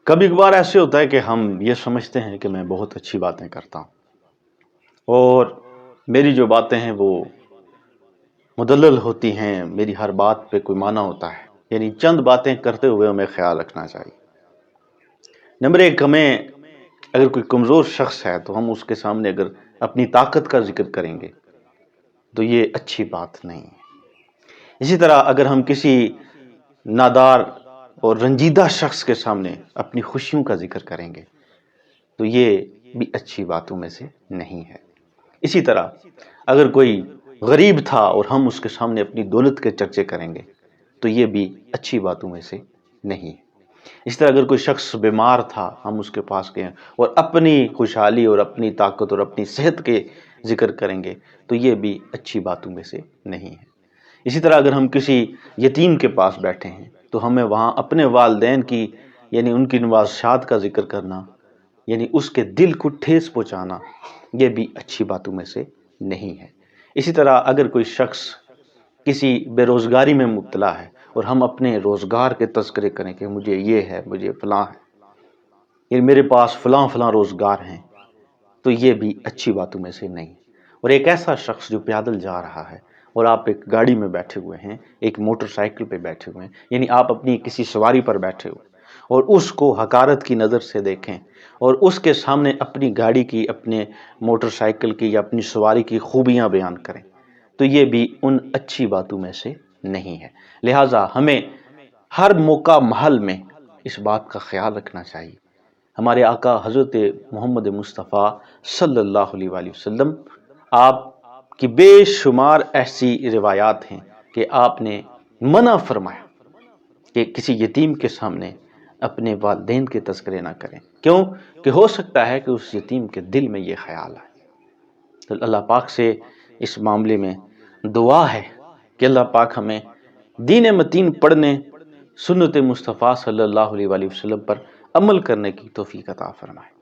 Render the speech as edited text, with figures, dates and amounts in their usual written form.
کبھی کبھار ایسے ہوتا ہے کہ ہم یہ سمجھتے ہیں کہ میں بہت اچھی باتیں کرتا ہوں اور میری جو باتیں ہیں وہ مدلل ہوتی ہیں، میری ہر بات پہ کوئی معنی ہوتا ہے، یعنی چند باتیں کرتے ہوئے ہمیں خیال رکھنا چاہیے۔ نمبر ایک، ہمیں اگر کوئی کمزور شخص ہے تو ہم اس کے سامنے اگر اپنی طاقت کا ذکر کریں گے تو یہ اچھی بات نہیں ہے۔ اسی طرح اگر ہم کسی نادار اور رنجیدہ شخص کے سامنے اپنی خوشیوں کا ذکر کریں گے تو یہ بھی اچھی باتوں میں سے نہیں ہے۔ اسی طرح اگر کوئی غریب تھا اور ہم اس کے سامنے اپنی دولت کے چرچے کریں گے تو یہ بھی اچھی باتوں میں سے نہیں ہے۔ اس طرح اگر کوئی شخص بیمار تھا، ہم اس کے پاس گئے اور اپنی خوشحالی اور اپنی طاقت اور اپنی صحت کے ذکر کریں گے تو یہ بھی اچھی باتوں میں سے نہیں ہے۔ اسی طرح اگر ہم کسی یتیم کے پاس بیٹھے ہیں تو ہمیں وہاں اپنے والدین کی یعنی ان کی نوازشات کا ذکر کرنا، یعنی اس کے دل کو ٹھیس پہنچانا، یہ بھی اچھی باتوں میں سے نہیں ہے۔ اسی طرح اگر کوئی شخص کسی بے روزگاری میں مبتلا ہے اور ہم اپنے روزگار کے تذکرے کریں کہ مجھے یہ ہے، مجھے فلاں ہے، یعنی میرے پاس فلاں فلاں روزگار ہیں، تو یہ بھی اچھی باتوں میں سے نہیں۔ اور ایک ایسا شخص جو پیدل جا رہا ہے اور آپ ایک گاڑی میں بیٹھے ہوئے ہیں، ایک موٹر سائیکل پہ بیٹھے ہوئے ہیں، یعنی آپ اپنی کسی سواری پر بیٹھے ہوئے اور اس کو حقارت کی نظر سے دیکھیں اور اس کے سامنے اپنی گاڑی کی، اپنے موٹر سائیکل کی یا اپنی سواری کی خوبیاں بیان کریں تو یہ بھی ان اچھی باتوں میں سے نہیں ہے۔ لہٰذا ہمیں ہر موقع محل میں اس بات کا خیال رکھنا چاہیے۔ ہمارے آقا حضرت محمد مصطفیٰ صلی اللہ علیہ وآلہ وسلم، آپ کی بے شمار ایسی روایات ہیں کہ آپ نے منع فرمایا کہ کسی یتیم کے سامنے اپنے والدین کے تذکرے نہ کریں، کیوں کہ ہو سکتا ہے کہ اس یتیم کے دل میں یہ خیال آئے۔ تو اللہ پاک سے اس معاملے میں دعا ہے کہ اللہ پاک ہمیں دین متین پڑھنے، سنت مصطفیٰ صلی اللہ علیہ وآلہ وسلم پر عمل کرنے کی توفیق عطا فرمائے۔